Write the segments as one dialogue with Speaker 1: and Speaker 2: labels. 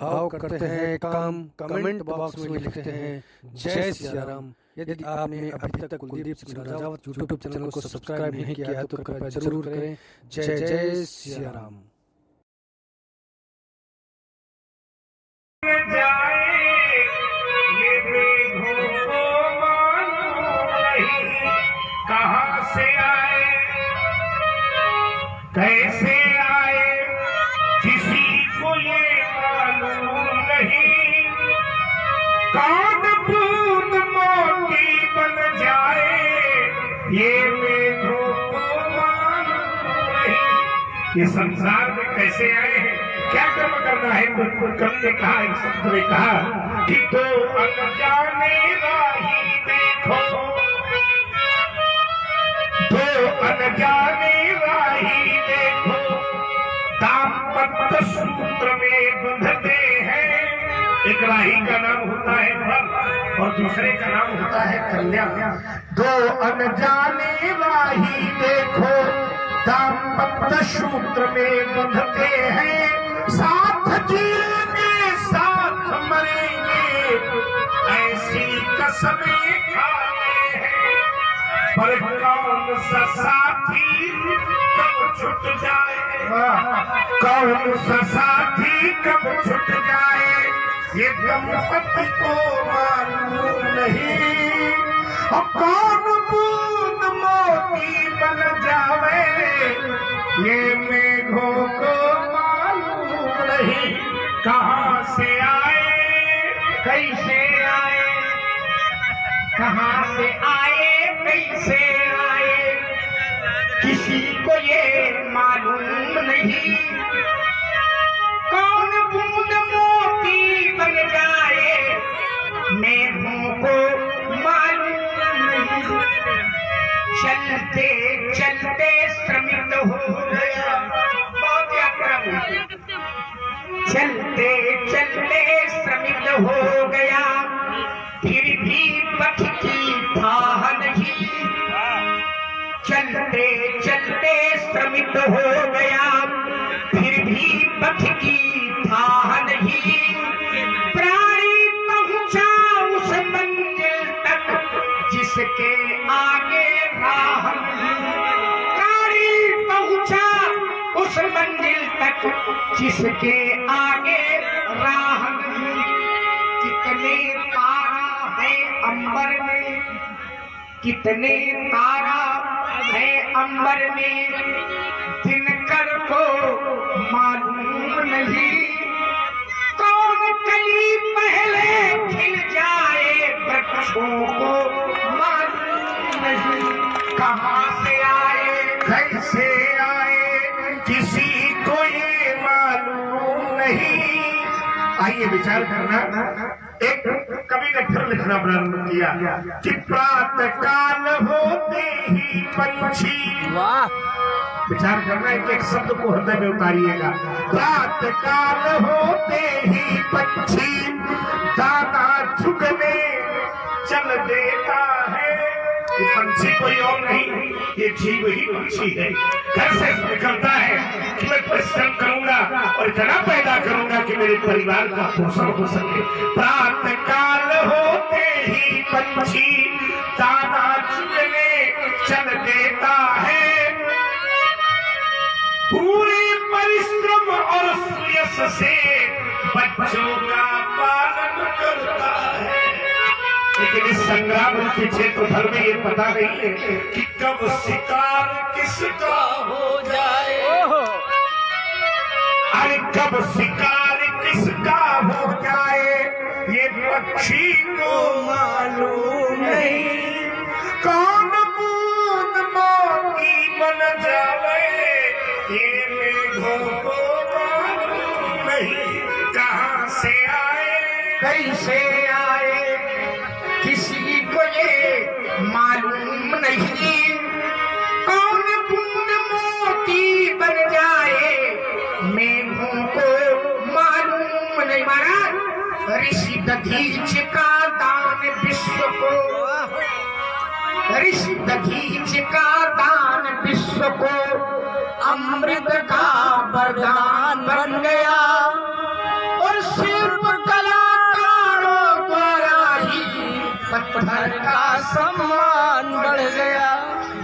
Speaker 1: भाव करते हैं काम, कमेंट बॉक्स में लिखते हैं जय सिया राम। यदि आपने अभी तक कुलदीप सिंह राजावत यूट्यूब चैनल को सब्सक्राइब नहीं किया है तो कृपया जरूर करें। जय जय सिया राम।
Speaker 2: कहाँ से आए कैसे आए किसी को ये मालूम नहीं। कौन बूंद मोती बन जाए ये मेघों को मालूम नहीं। ये संसार में कैसे आए हैं, क्या कर्म करना है। कवि ने कहा, एक संत ने कहा कि तो अनजाने राही देखो, तो अनजाने राही देखो, दाम्पत्य सूत्र में बंधते हैं। एक राही का नाम होता है वर और दूसरे का नाम होता है कन्या। दो अनजाने राही देखो, दाम्पत्य सूत्र में बंधते हैं। साथ जिएंगे साथ मरेंगे ऐसी कसमें खाते हैं। पर कौन सा साथी कब छूट जाए, कौन सा साथी कब छूट जाए ये दंपति को मालूम नहीं। और कौन बूंद मोती बन जावे ये मेघों को मालूम नहीं। कहाँ से आए कैसे आए, कहाँ से आए कैसे आए किसी को ये मालूम नहीं। कौन बूंद मोती बन जाए मेघों को मालूम नहीं। चलते चलते श्रमित हो गया, बहुत यात्रा हुई। चलते चलते श्रमित हो गया फिर भी पथ की थाह नहीं। चलते चलते श्रमित हो गया फिर भी पथ की थाह नहीं। प्राणी पहुंचा उस मंजिल तक जिसके आगे राह नहीं। प्राणी पहुंचा उस मंजिल तक जिसके आगे राह नहीं। कितने तारा है अंबर में, कितने तारा है अंबर में दिनकर को मालूम नहीं। कौन कली पहले खिल जाए वृक्षों को मालूम नहीं। कहाँ से आए कैसे आए किसी को ये मालूम नहीं। आइए विचार करना। एक कवि ने फिर लिखना प्रारंभ किया कि प्रातः काल होते ही पंछी, वाह, विचार करना, एक एक शब्द को हृदय में उतारिएगा। प्रातः काल होते ही पंछी दाना चुगने चल देता है। ये पंछी कोई और नहीं, ये जीव ही पंछी है। घर से निकलता है कि मैं परिश्रम करूंगा और इतना पैदा करूंगा कि मेरे परिवार का पोषण हो सके। प्रातः काल होते ही पंछी दाना चुगने चल देता है। पूरे परिश्रम और सुयश से बच्चों का पालन करता है। लेकिन इस संग्राम के पीछे तो धर्म में ये पता नहीं है कि कब शिकार किसका हो जाए। अरे कब शिकार किसका हो जाए ये पक्षी को मालूम नहीं। कौन बूंद मोती बन जाए ये मेघों को मालूम नहीं। कहाँ से आए कैसे आए किसी को ये मालूम नहीं। कौन बूंद मोती बन जाए मेघों को मालूम नहीं। महाराज ऋषि दधीच का दान विश्व को, ऋषि दधीच का दान विश्व को अमृत का वरदान बन गया और पत्थर का सम्मान बढ़ गया।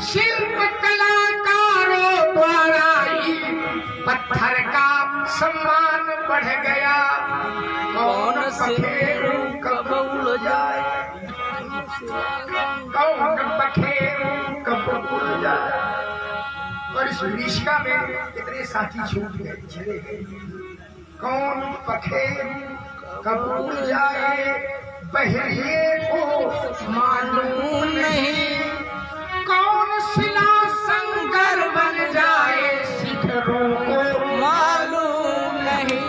Speaker 2: शिल्प कलाकारों द्वारा ही पत्थर का सम्मान बढ़ गया। कौन पखेरु कब उड़ जाए, कौन पखेरु कब उड़ जाए। और इस विभीषिका में कितने साथी छूट गए, चले गए। कौन पखेरु कब उड़ जाए, बहरिए को मालूम नहीं। कौन शिला संगर बन जाए, शिखरों को मालूम नहीं।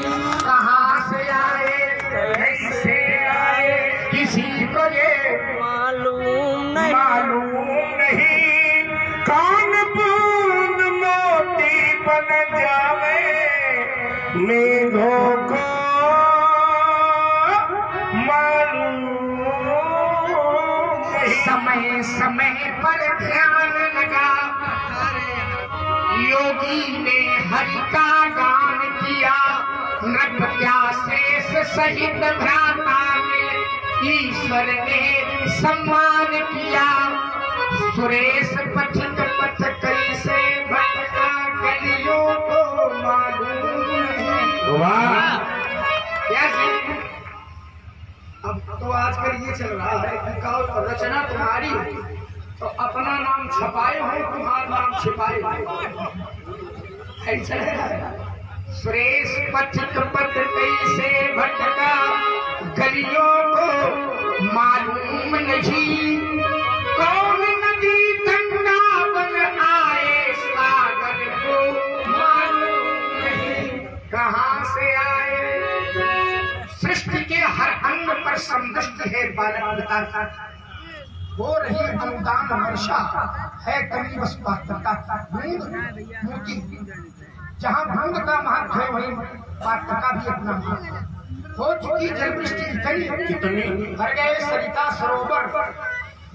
Speaker 2: कहाँ से आए, कैसे आए, किसी को ये मालूम नहीं, मालूम नहीं। कौन बूंद मोती बन जावे, मेघों को समय समय पर ध्यान लगा, योगी ने हरि का गान किया। नृप प्यासेस सहित भ्राता ने ईश्वर ने सम्मान किया। सुरेश पथिक पथ कैसे भटका, कलियों को मालूम नहीं। वाह, अब तो आजकल ये चल रहा है कि कहो रचना तुम्हारी तो अपना नाम छपाए हो, तुम्हारा नाम छिपाए हो। सुरेश पथिक पथ कैसे भटका, गलियों को मालूम नहीं। कौन नदी गंगा बन आए, सागर को मालूम नहीं। कहाँ से आए, सृष्टि के हर अंग पर संतुष्ट है बालक पिता। हो रही अनुदान वर्षा है कभी बस पात्रता। बूंद मोती, जहाँ बूंद का महत्व है वही पात्र का भी अपना महत्व। हो चुकी जलवृष्टि कितनी, भर गए सरिता सरोवर,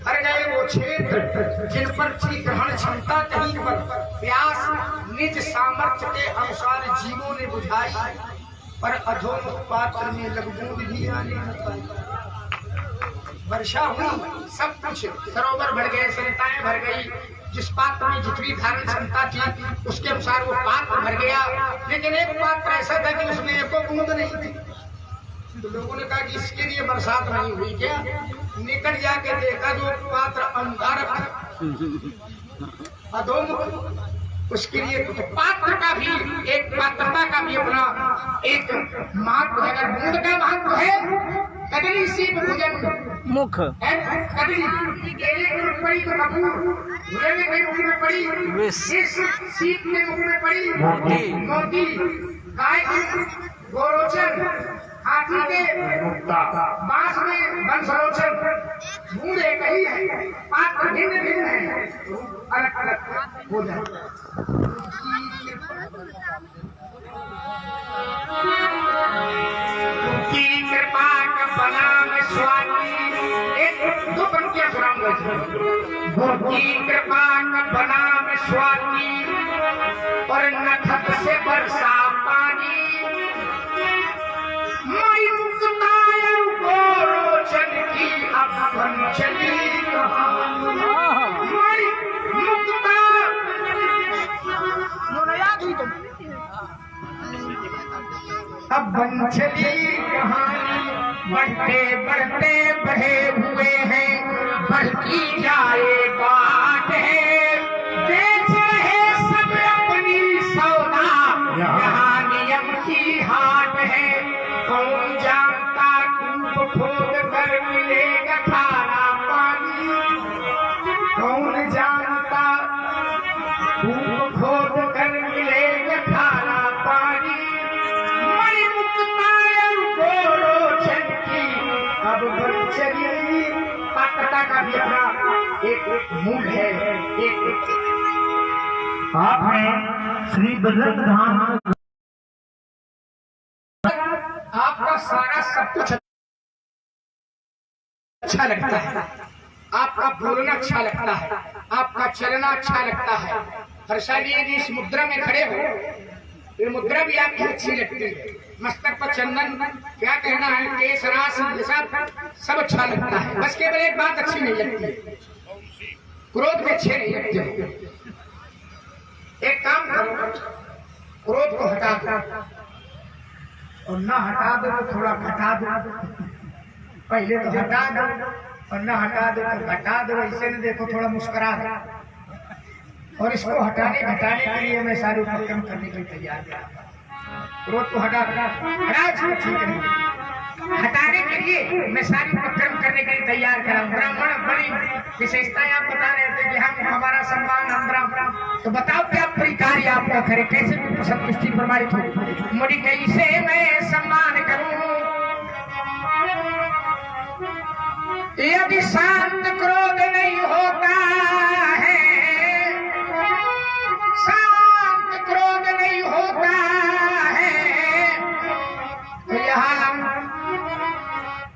Speaker 2: भर गए वो क्षेत्र जिन पर थी ग्रहण क्षमता कहीं पर। प्यास निज सामर्थ्य के अनुसार जीवों ने बुझाई, पर अधोम पात्र में लगबूंद भी आने न पाई। वर्षा हुई, सब कुछ सरोवर भर गए, सरिताएं भर गई। जिस पात्र में जितनी धारण क्षमता थी उसके अनुसार वो पात्र भर गया। लेकिन एक पात्र ऐसा था कि उसमें एको बूंद नहीं थी। तो लोगों ने कहा कि इसके लिए बरसात नहीं हुई क्या। निकट जाके देखा जो पात्र अंगारक अधोमुख, उसके लिए तो पात्र का भी एक पात्रता का भी अपना एक महत्व है। अगर बूंद का महत्व है, कदली सीप भोजन मुख, कदली केले के मुख पड़ी तो कपूर, घोड़े के मुख में पड़ी सीप के मुख में पड़ी मोती, गाय के गोरोचन, हाथी के बांस में बंसरोचन। बूंद एक ही है, पात्र भिन्न भिन्न है, अलग अलग हो जाए। की कृपा का बना में स्वामी, एक दो पंक्तियां सुनाऊंगा। की कृपा का बना में स्वामी, और नखत से बरसा पानी। मई मुक्तायर गोरोचन की अब बन चली कहानी। मई मुक्ता अब बन चली कहानी। बढ़ते बढ़ते बहे हुए हैं, बढ़ती जाए बाट है। बेच रहे सब अपनी सौदा, यहाँ नियम की हाट है। कौन जानता कूप खोद कर मिलेगा खारा पानी। कौन जानता कूप खोद कर मिलेगा खारा पानी। मई मुक्तायर गोरोचन की अब बन चली। पात्रता का भी अपना एक मूल है। एक
Speaker 3: आपने श्री बजरंग धाम,
Speaker 2: आपका सारा सब कुछ अच्छा लगता है, आपका बोलना अच्छा लगता है, आपका चलना अच्छा लगता है। हर्षाली जी इस मुद्रा में खड़े हो, ये मुद्रा भी आपकी अच्छी लगती है, मस्तक पर चंदन, क्या कहना है, केस रास सब अच्छा लगता है, बस केवल एक बात अच्छी नहीं लगती, क्रोध में अच्छे नहीं लगते। एक काम करो, क्रोध को हटा दो, और ना हटा दो तो थोड़ा घटा दो। पहले तो हटा दो और ना हटा दो तो घटा दो, ऐसे न देखो थोड़ा मुस्कुरा दो। और इसको हटाने घटाने के लिए मैं सारे उपक्रम करने के लिए तैयार हूं। क्रोध को हटाने के लिए मैं सारी उपक्रम करने के लिए तैयार करा। ब्राह्मण बड़ी विशेषताएं आप बता रहे थे कि हम हमारा सम्मान हम ब्राह्मण, तो बताओ क्या परिकार आपका करे, कैसे संतुष्टि प्रमाणित हो। मुझे कैसे मैं सम्मान करूं, यदि शांत क्रोध नहीं होता है, शांत क्रोध नहीं होता है, तो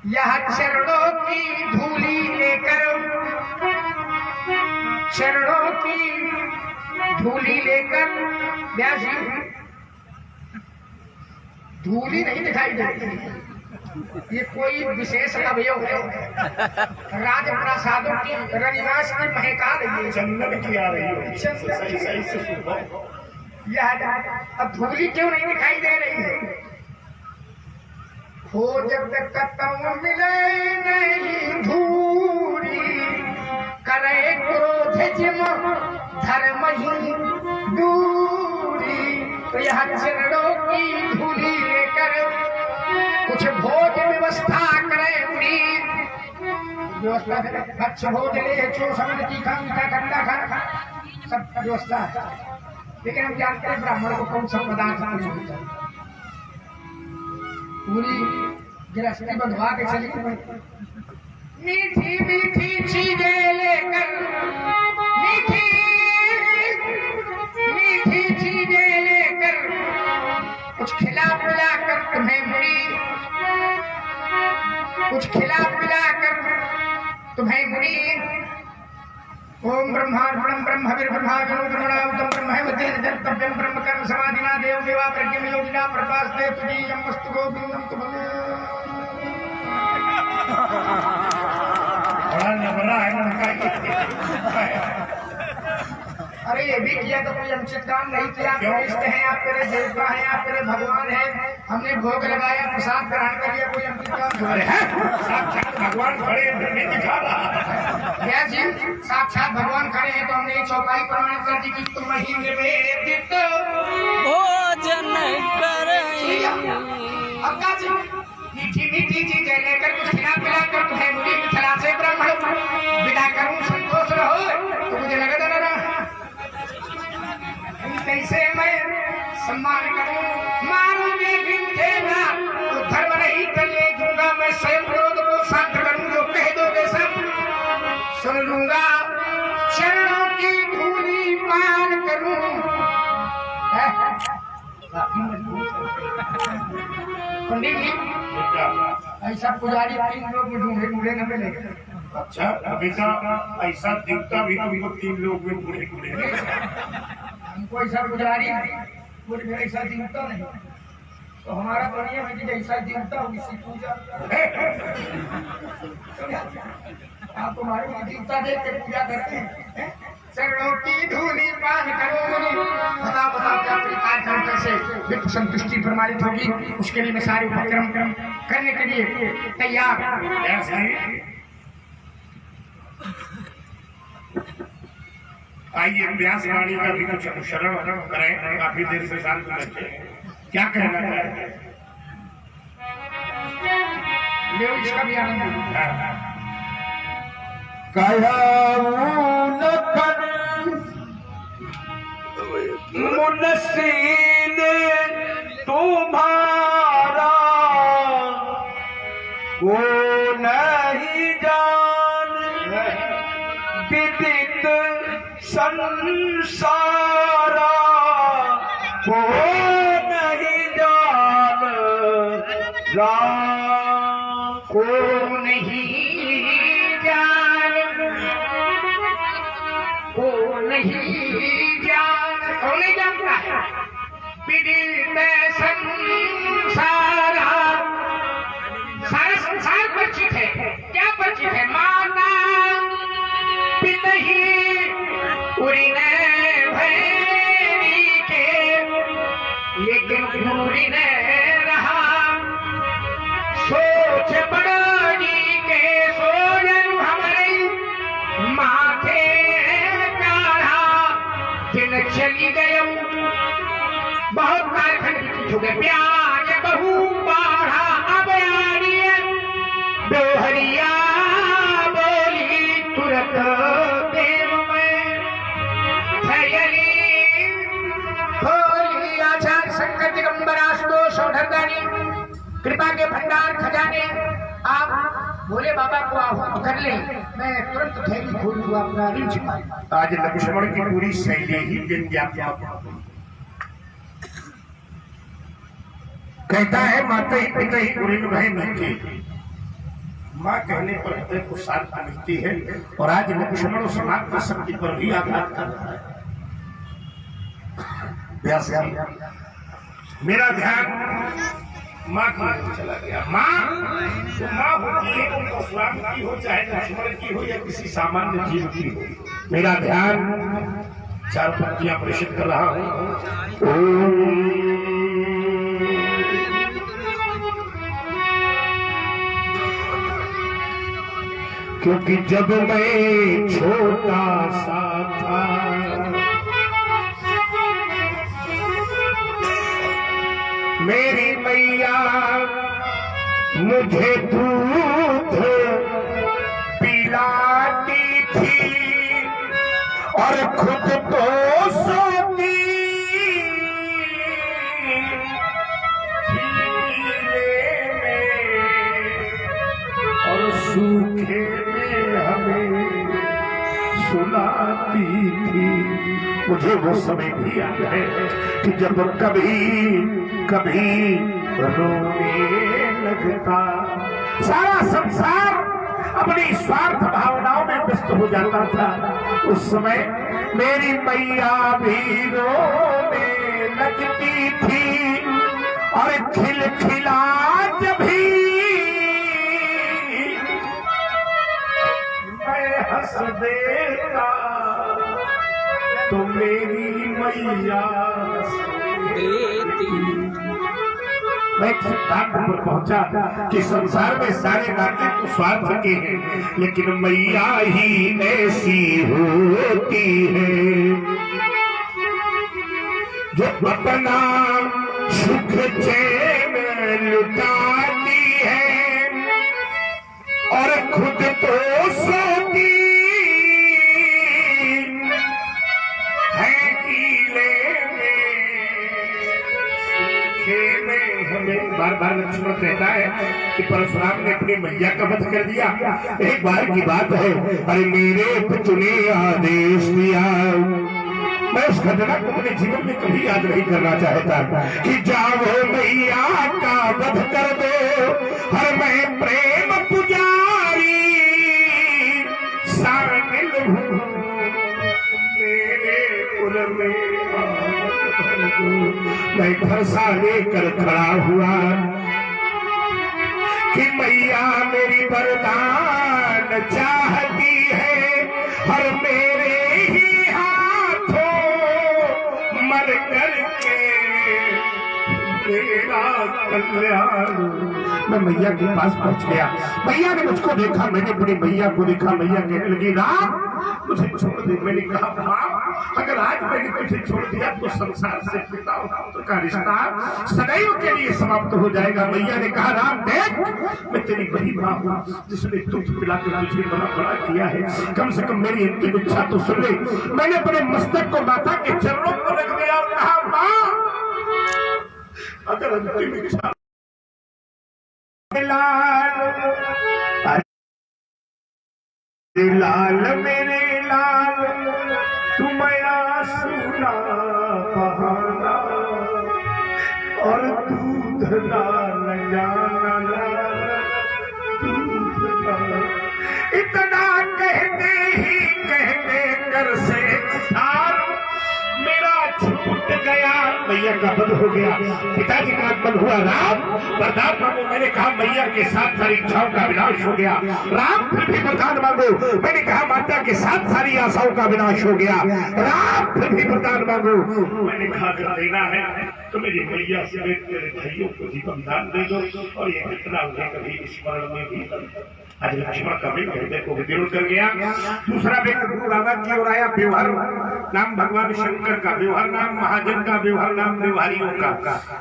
Speaker 2: यह चरणों की धूली लेकर, चरणों की धूली लेकर, व्यासी धूली नहीं दिखाई देती, ये कोई विशेष अवयव है, राजप्रासादों की रनिवास की महका रही है, जन्नत की आ रही है। अब धूली क्यों नहीं दिखाई दे रही है? हो जब तक कतम मिले नहीं धूली, करे क्रोध जिम धर्म ही दूरी। तो यह चरणों की धूली लेकर कुछ भोज व्यवस्था करे, व्यवस्था अच्छ भोज ले, चो समझ तीखा मीठा ठंडा खा, सब व्यवस्था है। लेकिन हम जानते हैं ब्राह्मण को कौन सा पदार्थ नहीं होता, पूरी गृहस्थी बंधवा के चली। मीठी मीठी चीजें लेकर, मीठी मीठी चीजें लेकर, कुछ खिला पिला कर तुम्हें मुड़ी, कुछ खिला पिला कर तुम्हें मुड़ी। ओम ब्रह्मार्पणम ब्रह्म विर्ब्रह्मा विनो ब्रह्मणाहुतम ब्रह्म है मध्य तव्यम ब्रह्म कर्म समाधिना देव देवा प्रज्ञम योगिना प्रपास्ते तुजीयम मस्तु गोविंदम तुभ्यं। बड़ा नबरा है उनका। अरे ये भी किया तो कोई अनुचित काम नहीं किया। आप इष्ट हैं, आप मेरे देवता हैं, आप मेरे भगवान हैं, हमने भोग लगाया, प्रसाद ग्रहण कर लिया, कोई अनुचित काम नहीं है। साक्षात भगवान खड़े दिखा रहा जी, साक्षात भगवान खड़े हैं, तो हमने एक चौपाई प्रमाणित कर दी कि तुम ही निवेदित भोजन करें। अब क्या चीज मीठी मीठी चीजें लेकर कुछ खिला पिला कर तुम्हें मुझे मिथिला से ब्राह्मण विदा करूं, संतोष रहो। तो मुझे लगा था कैसे मैं सम्मान करूं, मारूंगे गिनतेगा तो धर्म नहीं कर ले दूंगा, मैं स्वयं क्रोध को शांत करूं, जो कह दोगे सब सुन लूंगा। चरणों की धूली पान करूं, पंडित जी ऐसा पुजारी 3 लोग में ढूंढे ढूंढे न मिलेगा।
Speaker 3: अच्छा बेटा, ऐसा दिखता भी तुमको 3 लोग में ढूंढे ढूंढे,
Speaker 2: हमको ऐसा पुजारी ऐसा दिखता नहीं, तो हमारा बढ़िया है कि जैसा दिखता हो इसी पूजा। आप हमारे दिखता देख के पूजा करते हैं। चरणों की धूली पान करो, बताओ बताओ क्या प्रकार का कैसे विप्र संतुष्टि प्रमाणित होगी, उसके लिए मैं सारे उपक्रम करने के लिए तैयार।
Speaker 3: आइए व्यास वाणी का भी कुछ अनुसरण करें, काफी देर से शांत बच्चे क्या कहना है,
Speaker 2: इसका भी आनंद।
Speaker 1: मुनसीन तुम्हारा को नहीं जान, विदित संसारा को नहीं जान, राम
Speaker 2: को नहीं जान, को नहीं जान, कौन नहीं जानता है? विदित संसारा, सारा संसार परिचित है। क्या परिचित है? माता पितहि उरिन भैरी के, लेकिन पूरी न रहा सोच बड़ी के। सोजन हमारे माथे काढ़ा, दिन चली गए बहुत कालखंड बीत चुके। प्याज बहु बाढ़ा अब यारी दोहरिया बोली तुरंत देव में थयली खोली। आचार्य शंकर दिगंबर आशुतोष औढरदानी कृपा के भंडार खजाने आप भोले बाबा को आहुत कर ले, मैं तुरंत थैली खोल दूंगा अपना ऋण छिपा।
Speaker 3: आज लक्ष्मण की पूरी शैली ही व्यंग्यात्मक कहता है माता ही पिता ही उरिन भय मिलती। माँ कहने पर हृदय को शांति मिलती है। और आज लक्ष्मण समाप्त शक्ति पर भी आघात कर रहा है। व्यास जी, मेरा ध्यान माँ की ओर चला गया। माँ तो माँ होती है, वो परशुराम की हो चाहे लक्ष्मण की हो या किसी सामान्य जीव की हो। मेरा ध्यान चार पंक्तियां प्रेषित कर रहा हूं। क्योंकि जब मैं छोटा सा था मेरी मैया मुझे दूध पिलाती थी और खुद तो सोती थी गीले में और सूखे में हमें सुनाती थी। मुझे वो समय भी याद है कि जब कभी कभी रोने लगता, सारा संसार अपनी स्वार्थ भावनाओं में व्यस्त हो जाता था। उस समय मेरी मैया भी रोने लगती थी और खिलखिला जब भी मैं हंस देता तो मेरी मैया मैं सिद्धांत पर पहुंचा कि संसार में सारे नाते तो स्वार्थ के हैं, लेकिन मैया ही ऐसी होती है जो अपना सुख चैन लुटाती है और खुद तो सोती है गीले में। हमें बार बार लक्ष्मण कहता है कि परशुराम ने अपनी मैया का वध कर दिया। एक बार की बात है, अरे मेरे पिता ने आदेश दिया, मैं उस घटना को अपने जीवन में कभी याद नहीं करना चाहता कि जाओ मैया का वध कर दो, हर मैं प्रेम पुजारी शामिल हूँ मेरे कुल में। मैं फरसा लेकर खड़ा हुआ कि मैया मेरी वरदान चाहती है, हर मेरे ही हाथों मर करके मेरा कल्याण। मैं मैया के पास पहुंच गया। मैया ने मुझको देखा, मैंने अपनी मैया को देखा। मैया कहने लगी, राम मुझे छोड़ दे। मैंने कहा, माँ अगर आज मैंने तुझे छोड़ दिया तो संसार से पिता और पुत्र का रिश्ता सदैव के लिए समाप्त हो जाएगा। मैया ने कहा, राम देख, मैं तेरी बड़ी माँ हूँ जिसने दूध पिलाकर तुझे बड़ा बड़ा किया है, कम से कम मेरी अंतिम इच्छा तो सुन ले। मैंने अपने मस्तक को माता के चरणों पर रख दिया और कहा, माँ अगर अंतिम इच्छा लाल मेरे लाल तुम सुना बहाना और दूध लाल जाना लाल दूध लाल। इतना कहते ही कहते कर से उठा मेरा छूट टूट गया, मैया का बध हो गया, पिताजी का बध हुआ। राम वरदान मांगो, मैंने कहा मैया के साथ सारी इच्छाओं का विनाश हो गया। राम फिर भी वरदान मांगो, मैंने कहा माता के साथ सारी आशाओं का विनाश हो गया। राम फिर भी वरदान मांगो, मैंने कहा अगर देना है तो मेरी मैया समेत मेरे भाइयों को जीवन दान दे दो। और ये कितना उन्हें कभी स्मरण में भी आज लक्ष्मण का भी हृदय को विद्रोह कर गया। दूसरा व्यक्ति गुरु राधा की ओर आया, व्यवहार नाम भगवान शंकर का, व्यवहार नाम महाजन का, व्यवहार नाम व्यवहारियों का।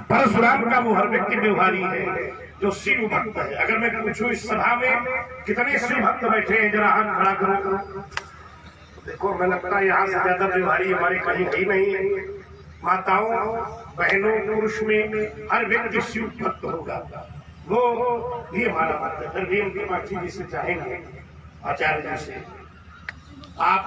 Speaker 3: परशुराम का वो हर व्यक्ति व्यवहारी है जो शिव भक्त है। अगर मैं पूछूं इस सभा में कितने शिव भक्त बैठे हैं, जरा हाथ खड़ा करो। देखो मैं लगता है यहाँ से ज्यादा व्यवहारी हमारे कहीं ही नहीं। माताओं बहनों पुरुष में हर व्यक्ति शिव भक्त होगा, वो ये हमारा बात है। फिर भी उनकी बातचीत जिसे चाहेंगे आचार्य जी से आप